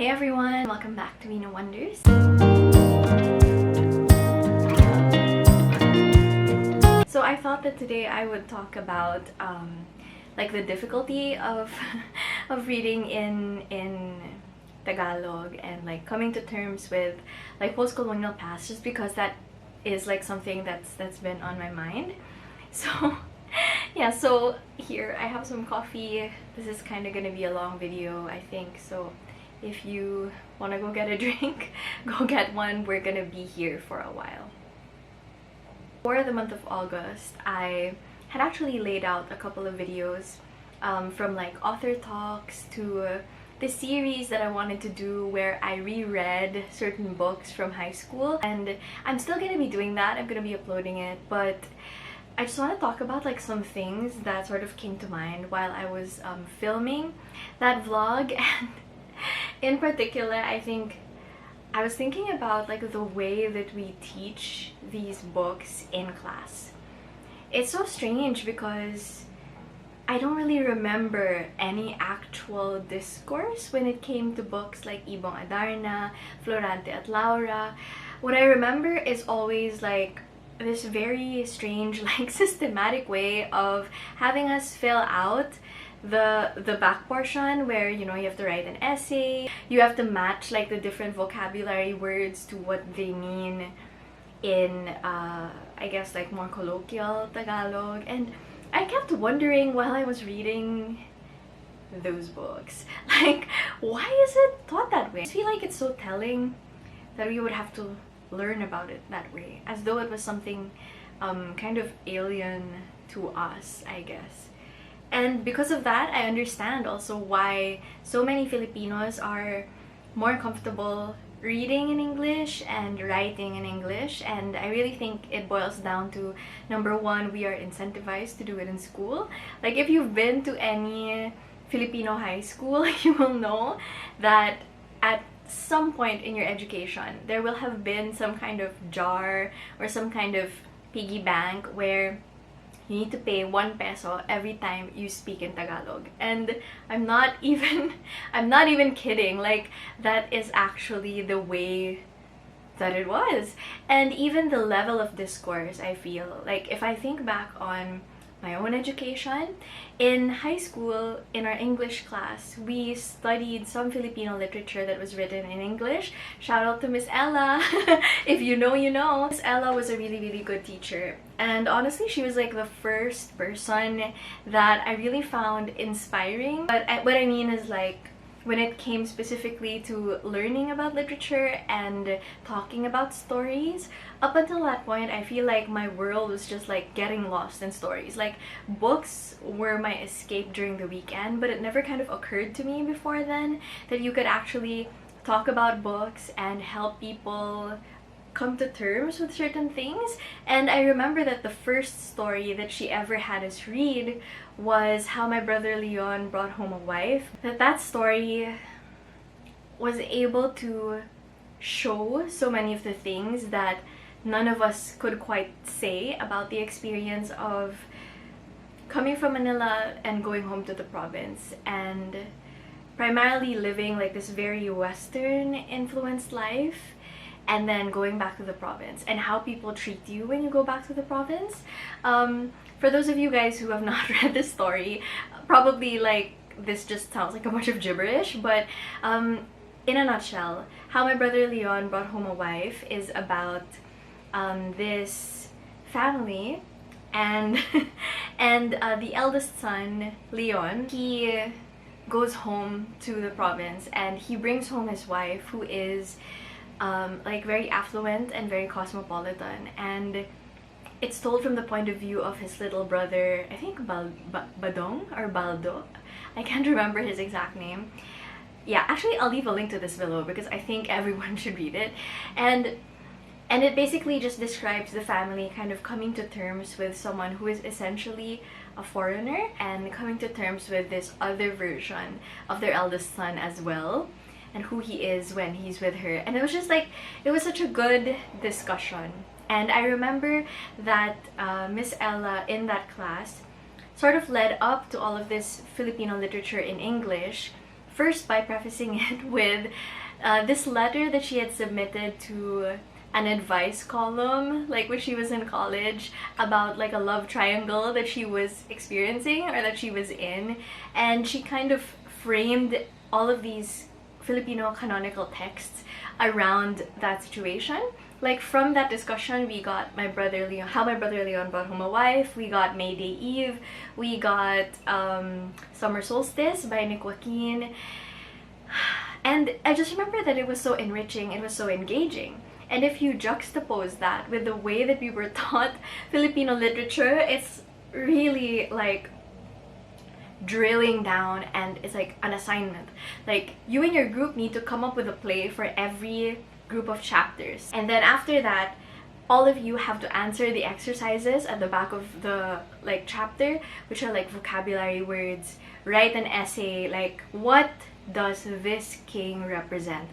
Hey everyone! Welcome back to Vino Wonders. So I thought that today I would talk about like the difficulty of of reading in Tagalog and like coming to terms with like post-colonial past, just because that is like something that's been on my mind. So yeah, so here I have some coffee. This is kind of gonna be a long video, I think, so if you want to go get a drink, go get one. We're gonna be here for a while. For the month of August, I had actually laid out a couple of videos from like author talks to the series that I wanted to do where I reread certain books from high school, and I'm still gonna be doing that. I'm gonna be uploading it, but I just want to talk about like some things that sort of came to mind while I was filming that vlog. And in particular, I think I was thinking about like the way that we teach these books in class. It's so strange because I don't really remember any actual discourse when it came to books like Ebon Adarna, Florante at Laura. What I remember is always like this very strange, like systematic way of having us fill out the back portion where, you know, you have to write an essay, you have to match like the different vocabulary words to what they mean in I guess like more colloquial Tagalog. And I kept wondering while I was reading those books, like, why is it taught that way? I feel like it's so telling that we would have to learn about it that way, as though it was something kind of alien to us, I guess. And because of that, I understand also why so many Filipinos are more comfortable reading in English and writing in English. And I really think it boils down to, number one, we are incentivized to do it in school. Like, if you've been to any Filipino high school, you will know that at some point in your education, there will have been some kind of jar or some kind of piggy bank where you need to pay 1 peso every time you speak in Tagalog. And I'm not even kidding. Like, that is actually the way that it was. And even the level of discourse, I feel like, if I think back on my own education, in high school, in our English class, we studied some Filipino literature that was written in English. Shout out to Miss Ella. If you know, you know. Miss Ella was a really good teacher, and honestly, she was like the first person that I really found inspiring. But what I mean is, like, when it came specifically to learning about literature and talking about stories, up until that point, I feel like my world was just like getting lost in stories. Like, books were my escape during the weekend, but it never kind of occurred to me before then that you could actually talk about books and help people come to terms with certain things. And I remember that the first story that she ever had us read was How My Brother Leon Brought Home a Wife. That story was able to show so many of the things that none of us could quite say about the experience of coming from Manila and going home to the province, and primarily living like this very Western influenced life, and then going back to the province, and how people treat you when you go back to the province. For those of you guys who have not read this story, probably like this just sounds like a bunch of gibberish, but in a nutshell, How My Brother Leon Brought Home a Wife is about this family, and the eldest son, Leon, he goes home to the province, and he brings home his wife, who is like very affluent and very cosmopolitan, and it's told from the point of view of his little brother, I think Badong or Baldo. I can't remember his exact name. Yeah, actually I'll leave a link to this below because I think everyone should read it. And it basically just describes the family kind of coming to terms with someone who is essentially a foreigner, and coming to terms with this other version of their eldest son as well, and who he is when he's with her. And it was just like, it was such a good discussion. And I remember that Miss Ella in that class sort of led up to all of this Filipino literature in English First, by prefacing it with this letter that she had submitted to an advice column, like when she was in college, about like a love triangle that she was experiencing or that she was in. And she kind of framed all of these Filipino canonical texts around that situation. Like from that discussion, we got My Brother Leon, How My Brother Leon Brought Home a Wife, we got May Day Eve, we got Summer Solstice by Nick Joaquin. And I just remember that it was so enriching, it was so engaging. And if you juxtapose that with the way that we were taught Filipino literature, it's really like drilling down, and it's like an assignment. Like, you and your group need to come up with a play for every group of chapters, and then after that all of you have to answer the exercises at the back of the like chapter, which are like vocabulary words. Write an essay like, what does this king represent?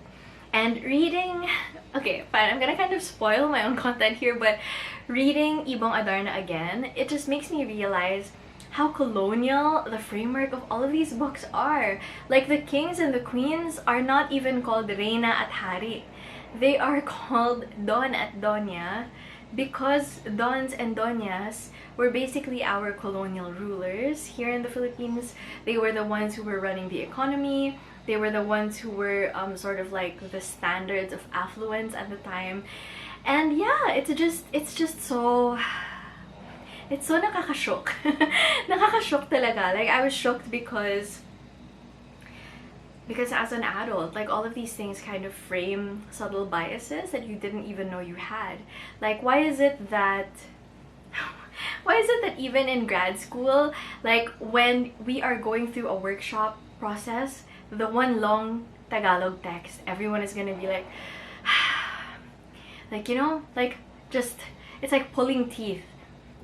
And reading, okay fine, I'm gonna kind of spoil my own content here, but reading Ebon Adarna again, it just makes me realize how colonial the framework of all of these books are. Like, the kings and the queens are not even called Reina at Hari. They are called Don at Doña because Dons and Doñas were basically our colonial rulers here in the Philippines. They were the ones who were running the economy. They were the ones who were sort of like the standards of affluence at the time. And yeah, it's just so... it's so nakakashock. Nakakashock talaga. Like, I was shocked because as an adult, like, all of these things kind of frame subtle biases that you didn't even know you had. Like, why is it that even in grad school, like, when we are going through a workshop process, the one long Tagalog text, everyone is gonna be like, like, you know, like, just, it's like pulling teeth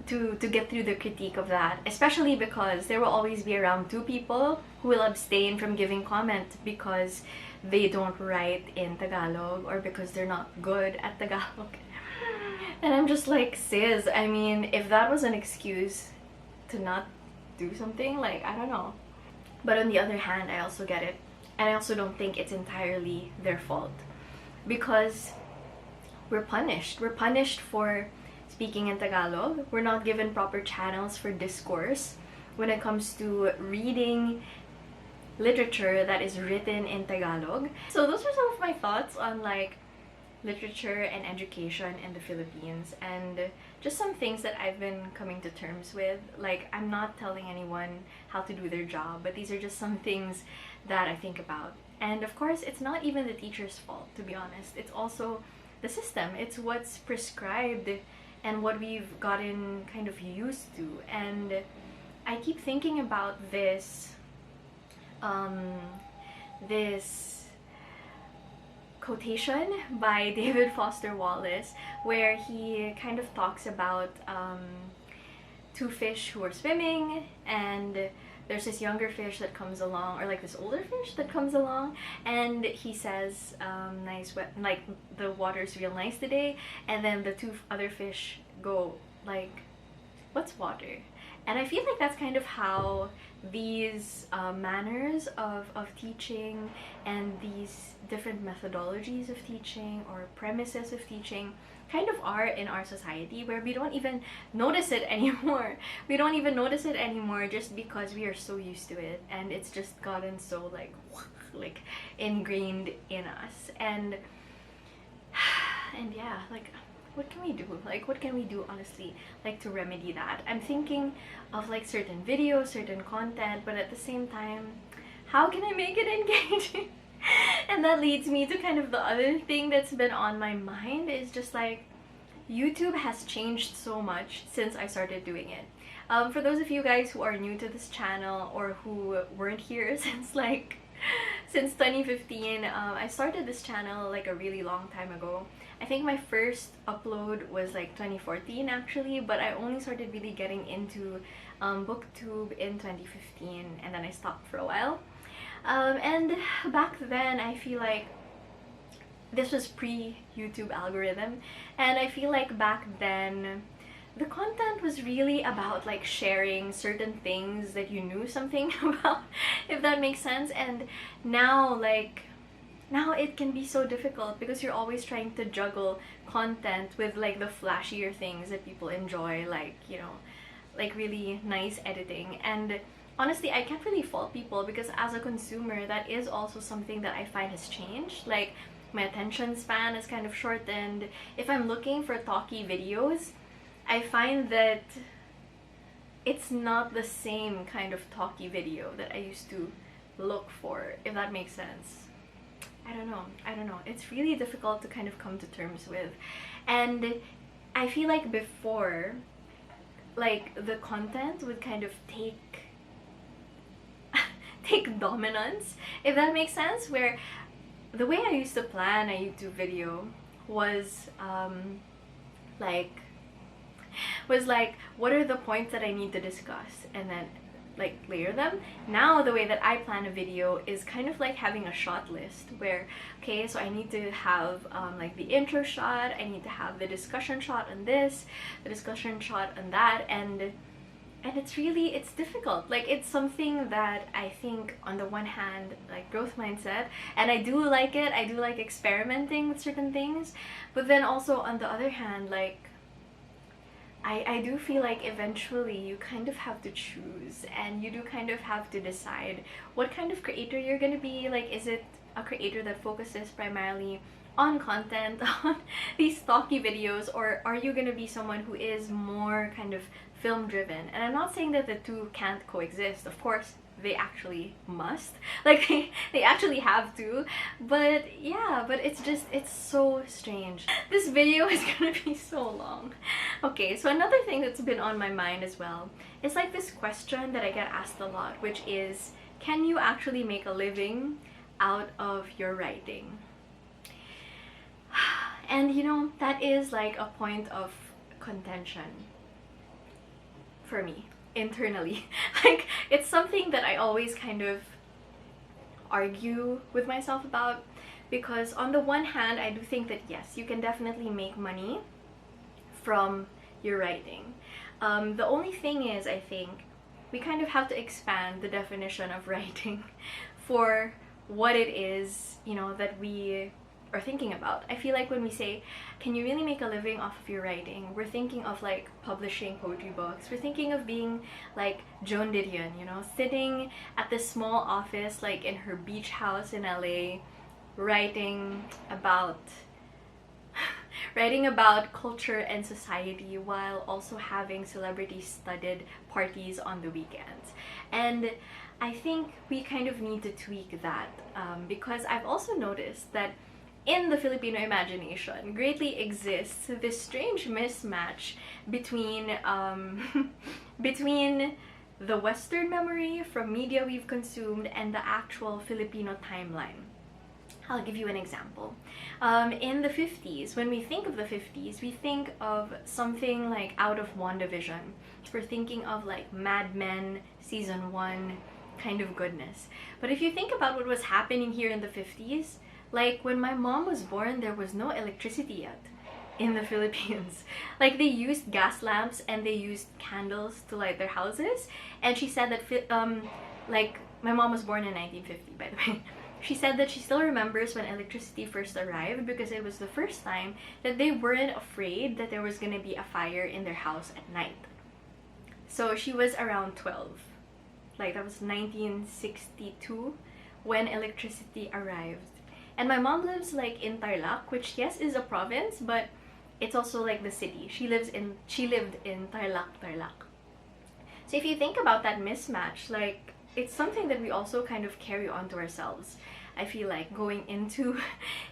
to get through the critique of that, especially because there will always be around two people who will abstain from giving comment because they don't write in Tagalog or because they're not good at Tagalog. And I'm just like, sis, I mean, if that was an excuse to not do something, like, I don't know. But on the other hand, I also get it, and I also don't think it's entirely their fault, because we're punished for speaking in Tagalog. We're not given proper channels for discourse when it comes to reading literature that is written in Tagalog. So those are some of my thoughts on like literature and education in the Philippines, and just some things that I've been coming to terms with. Like, I'm not telling anyone how to do their job, but these are just some things that I think about. And of course, it's not even the teacher's fault, to be honest. It's also the system. It's what's prescribed and what we've gotten kind of used to. And I keep thinking about this this quotation by David Foster Wallace, where he kind of talks about two fish who are swimming, and there's this younger fish that comes along, or like this older fish that comes along, and he says, nice, like, the water's real nice today, and then the two other fish go like, what's water? And I feel like that's kind of how these manners of teaching and these different methodologies of teaching or premises of teaching kind of are in our society, where we don't even notice it anymore. We don't even notice it anymore just because we are so used to it, and it's just gotten so like ingrained in us. And yeah, like, what can we do? Like, what can we do, honestly, like, to remedy that? I'm thinking of like certain videos, certain content, but at the same time, how can I make it engaging? And that leads me to kind of the other thing that's been on my mind, is just like, YouTube has changed so much since I started doing it. For those of you guys who are new to this channel or who weren't here since 2015, I started this channel like a really long time ago. I think my first upload was like 2014 actually, but I only started really getting into Booktube in 2015, and then I stopped for a while. And back then, I feel like this was pre-YouTube algorithm, and I feel like back then the content was really about like sharing certain things that you knew something about, if that makes sense. And now, like, now it can be so difficult because you're always trying to juggle content with like the flashier things that people enjoy, like, you know, like really nice editing. And honestly, I can't really fault people because as a consumer, that is also something that I find has changed. Like, my attention span is kind of shortened. If I'm looking for talky videos, I find that it's not the same kind of talky video that I used to look for, if that makes sense. I don't know. It's really difficult to kind of come to terms with. And I feel like before, like, the content would kind of take take dominance, if that makes sense, where the way I used to plan a YouTube video was like what are the points that I need to discuss, and then like layer them. Now the way that I plan a video is kind of like having a shot list where, okay, so I need to have like the intro shot, I need to have the discussion shot on this, the discussion shot on that, and it's difficult. Like, it's something that I think on the one hand, like, growth mindset, and I do like it, I do like experimenting with certain things, but then also on the other hand, like, I do feel like eventually you kind of have to choose, and you do kind of have to decide what kind of creator you're gonna be. Like, is it a creator that focuses primarily on content, on these talky videos, or are you gonna be someone who is more kind of film driven? And I'm not saying that the two can't coexist. Of course, they actually must. Like, they actually have to. But yeah, but it's so strange. This video is gonna be so long. Okay, so another thing that's been on my mind as well is like this question that I get asked a lot, which is, can you actually make a living out of your writing? And you know, that is like a point of contention for me internally. Like, it's something that I always kind of argue with myself about, because on the one hand, I do think that yes, you can definitely make money from your writing. The only thing is, I think we kind of have to expand the definition of writing for what it is, you know, that we are thinking about. I feel like when we say, can you really make a living off of your writing, we're thinking of like publishing poetry books. We're thinking of being like Joan Didion, you know, sitting at this small office like in her beach house in LA, writing about culture and society while also having celebrity-studded parties on the weekends. And I think we kind of need to tweak that, because I've also noticed that in the Filipino imagination greatly exists this strange mismatch between between the Western memory from media we've consumed and the actual Filipino timeline. I'll give you an example. In the 50s, when we think of the 50s, we think of something like out of WandaVision. We're thinking of like Mad Men season 1 kind of goodness. But if you think about what was happening here in the 50s, like when my mom was born, there was no electricity yet in the Philippines. Like, they used gas lamps and they used candles to light their houses. And she said that, like, my mom was born in 1950, by the way. She said that she still remembers when electricity first arrived because it was the first time that they weren't afraid that there was gonna be a fire in their house at night. So she was around 12. Like, that was 1962 when electricity arrived. And my mom lives like in Tarlac, which yes is a province, but it's also like the city. She lived in Tarlac. So if you think about that mismatch, like, it's something that we also kind of carry on to ourselves. I feel like going into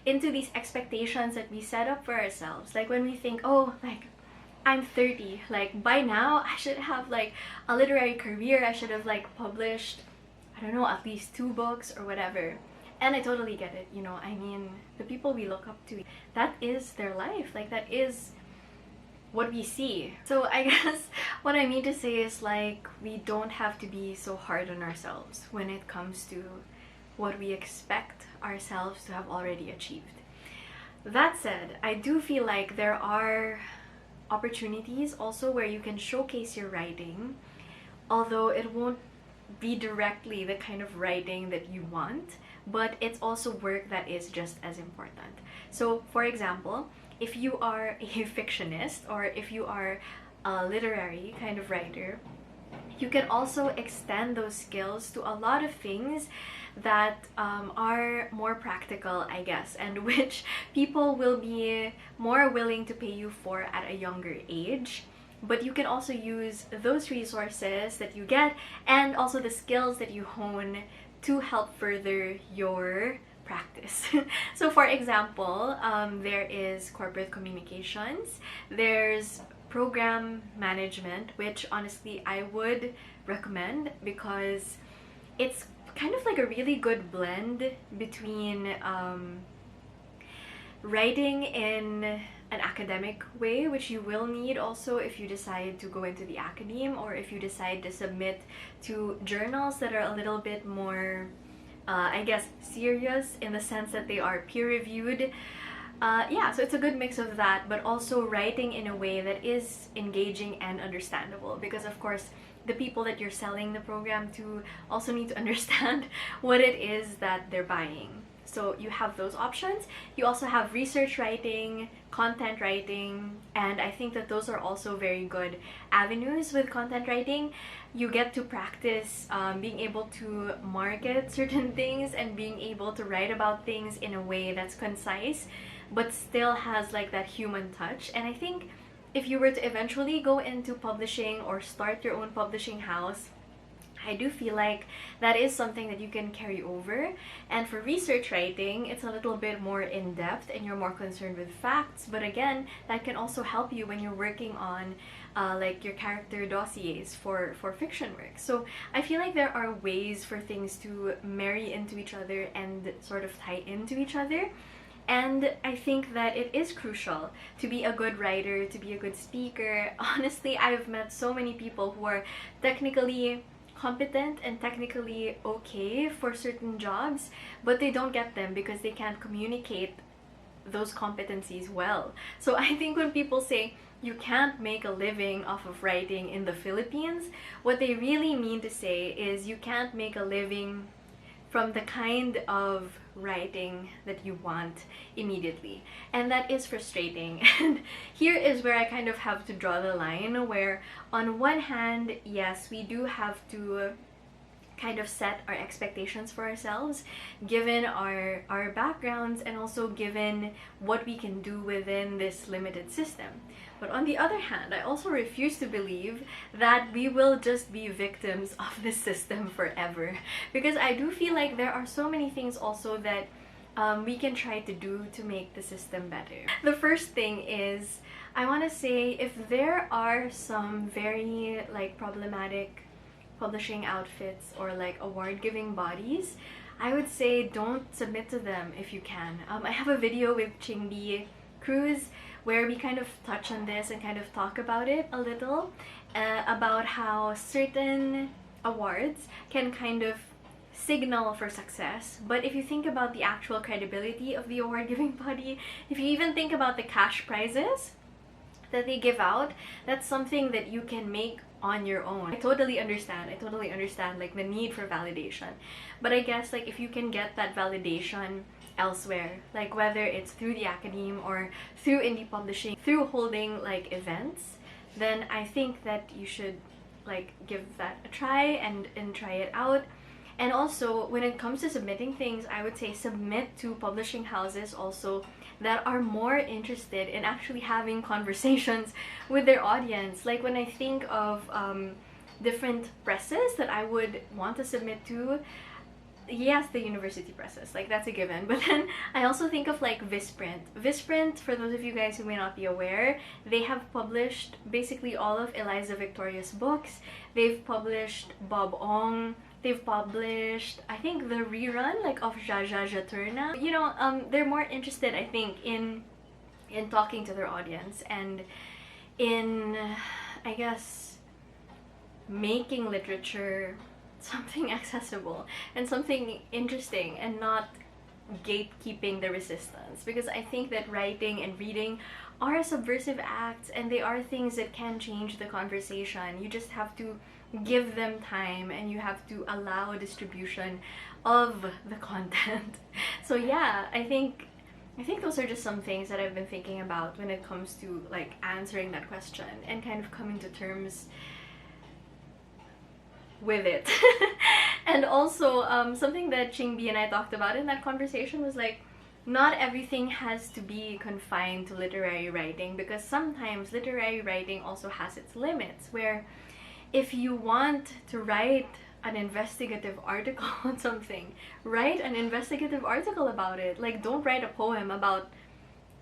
these expectations that we set up for ourselves. Like, when we think, oh, like, I'm 30, like by now I should have like a literary career, I should have like published, I don't know, at least 2 books or whatever. And I totally get it, you know, I mean, the people we look up to, that is their life, like, that is what we see. So I guess what I mean to say is, like, we don't have to be so hard on ourselves when it comes to what we expect ourselves to have already achieved. That said, I do feel like there are opportunities also where you can showcase your writing, although it won't be directly the kind of writing that you want, but it's also work that is just as important. So for example, if you are a fictionist or if you are a literary kind of writer, you can also extend those skills to a lot of things that are more practical, I guess, and which people will be more willing to pay you for at a younger age. But you can also use those resources that you get and also the skills that you hone to help further your practice. So for example, there is corporate communications, there's program management, which honestly I would recommend because it's kind of like a really good blend between writing in an academic way, which you will need also if you decide to go into the academe or if you decide to submit to journals that are a little bit more, I guess, serious in the sense that they are peer-reviewed. Yeah, so it's a good mix of that, but also writing in a way that is engaging and understandable, because of course the people that you're selling the program to also need to understand what it is that they're buying. So you have those options. You also have research writing, content writing, and I think that those are also very good avenues with content writing. You get to practice being able to market certain things and being able to write about things in a way that's concise but still has like that human touch. And I think if you were to eventually go into publishing or start your own publishing house, I do feel like that is something that you can carry over. And for research writing, it's a little bit more in-depth and you're more concerned with facts, but again, that can also help you when you're working on like your character dossiers for fiction work. So I feel like there are ways for things to marry into each other and sort of tie into each other. And I think that it is crucial to be a good writer, to be a good speaker. Honestly, I've met so many people who are technically competent and technically okay for certain jobs, but they don't get them because they can't communicate those competencies well. So I think when people say you can't make a living off of writing in the Philippines, what they really mean to say is you can't make a living from the kind of writing that you want immediately. And that is frustrating. And here is where I kind of have to draw the line, where on one hand, yes, we do have to kind of set our expectations for ourselves given our backgrounds and also given what we can do within this limited system. But on the other hand, I also refuse to believe that we will just be victims of this system forever, because I do feel like there are so many things also that we can try to do to make the system better. The first thing is, I want to say, if there are some very like problematic publishing outfits or like award-giving bodies, I would say don't submit to them if you can. I have a video with Chingbi Cruz where we kind of touch on this and kind of talk about it a little, about how certain awards can kind of signal for success, but if you think about the actual credibility of the award-giving body, if you even think about the cash prizes that they give out, that's something that you can make on your own. I totally understand like the need for validation, but I guess like if you can get that validation elsewhere, like whether it's through the academe or through indie publishing, through holding like events, then I think that you should like give that a try and try it out. And also when it comes to submitting things, I would say submit to publishing houses also that are more interested in actually having conversations with their audience. Like when I think of different presses that I would want to submit to, yes, the university presses, like that's a given. But then I also think of like Visprint. Visprint, for those of you guys who may not be aware, they have published basically all of Eliza Victoria's books. They've published Bob Ong. They've published, I think, the rerun like of Jaja Jaturna. You know, they're more interested, I think, in talking to their audience and in, I guess, making literature something accessible and something interesting and not gatekeeping the resistance, because I think that writing and reading are subversive acts, and they are things that can change the conversation. You just have to give them time, and you have to allow distribution of the content. So yeah, I think those are just some things that I've been thinking about when it comes to like answering that question and kind of coming to terms with it. And also something that Chingbi and I talked about in that conversation was like, not everything has to be confined to literary writing, because sometimes literary writing also has its limits, where if you want to write an investigative article on something, write an investigative article about it. Like, don't write a poem about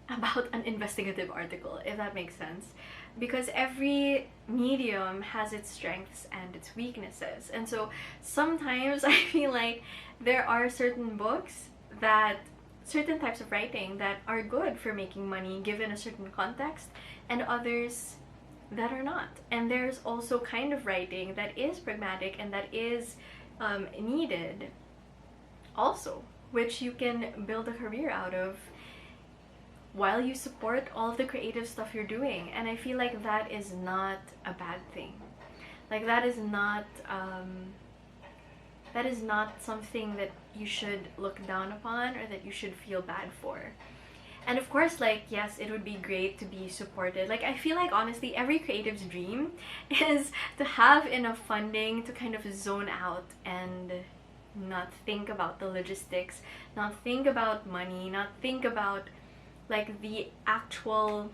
an investigative article, if that makes sense, because every medium has its strengths and its weaknesses. And so sometimes I feel like there are certain books that, certain types of writing that are good for making money given a certain context, and others that are not. And there's also kind of writing that is pragmatic and that is needed also, which you can build a career out of while you support all the creative stuff you're doing. And I feel like that is not a bad thing. Like, that is not something that you should look down upon or that you should feel bad for. And of course, like, yes, it would be great to be supported. Like, I feel like, honestly, every creative's dream is to have enough funding to kind of zone out and not think about the logistics, not think about money, not think about, like, the actual,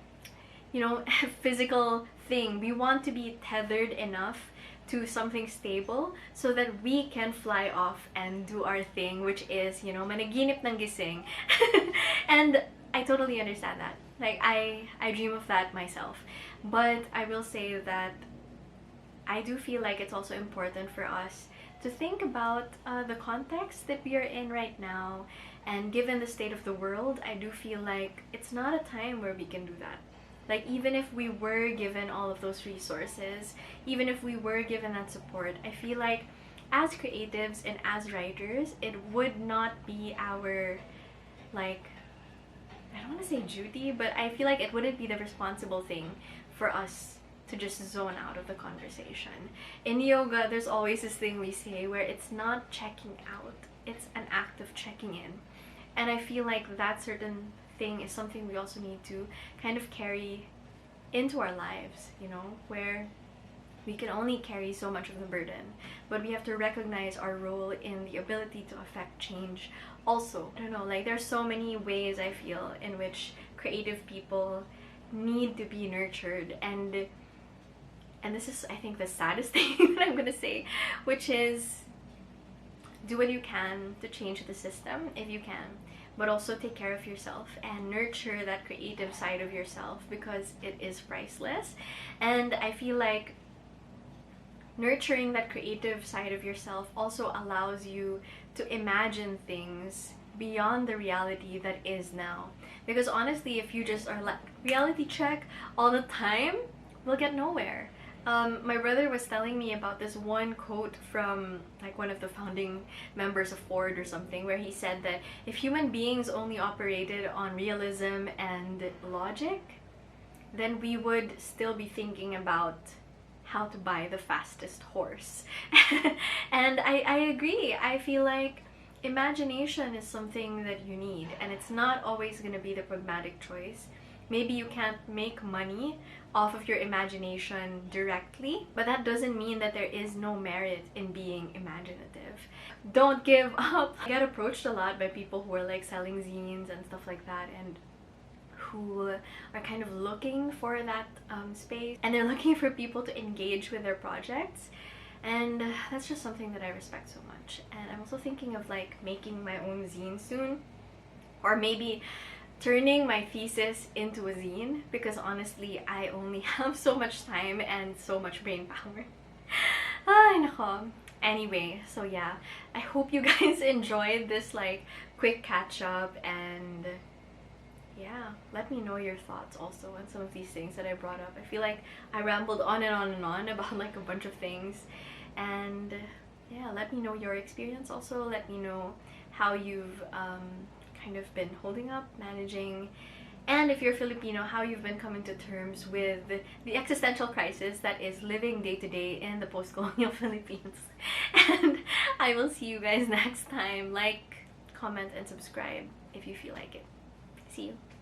you know, physical thing. We want to be tethered enough to something stable so that we can fly off and do our thing, which is, you know, managinip ng gising. And I totally understand that. Like, I dream of that myself. But I will say that I do feel like it's also important for us to think about the context that we are in right now. And given the state of the world, I do feel like it's not a time where we can do that. Like, even if we were given all of those resources, even if we were given that support, I feel like as creatives and as writers, it would not be our, like, I don't want to say duty, but I feel like it wouldn't be the responsible thing for us to just zone out of the conversation. In yoga, there's always this thing we say where it's not checking out, it's an act of checking in. And I feel like that certain thing is something we also need to kind of carry into our lives, you know, where we can only carry so much of the burden, but we have to recognize our role in the ability to affect change also. I don't know, like, there's so many ways I feel in which creative people need to be nurtured, and this is, I think, the saddest thing that I'm gonna say, which is do what you can to change the system if you can, but also take care of yourself and nurture that creative side of yourself, because it is priceless. And I feel like nurturing that creative side of yourself also allows you to imagine things beyond the reality that is now. Because honestly, if you just are like reality check all the time, we'll get nowhere. My brother was telling me about this one quote from like one of the founding members of Ford or something, where he said that if human beings only operated on realism and logic, then we would still be thinking about how to buy the fastest horse. And I agree. I feel like imagination is something that you need, and it's not always going to be the pragmatic choice. Maybe you can't make money off of your imagination directly, but that doesn't mean that there is no merit in being imaginative. Don't give up. I get approached a lot by people who are like selling zines and stuff like that, and who are kind of looking for that space, and they're looking for people to engage with their projects, and that's just something that I respect so much. And I'm also thinking of like making my own zine soon, or maybe turning my thesis into a zine, because honestly I only have so much time and so much brain power. Ay nako. Anyway, so yeah, I hope you guys enjoyed this like quick catch up, and yeah, let me know your thoughts also on some of these things that I brought up. I feel like I rambled on and on and on about like a bunch of things, and yeah, let me know your experience also. Let me know how you've kind of been holding up, managing, and if you're Filipino, how you've been coming to terms with the existential crisis that is living day to day in the post-colonial Philippines. And I will see you guys next time. Like, comment, and subscribe if you feel like it. See you.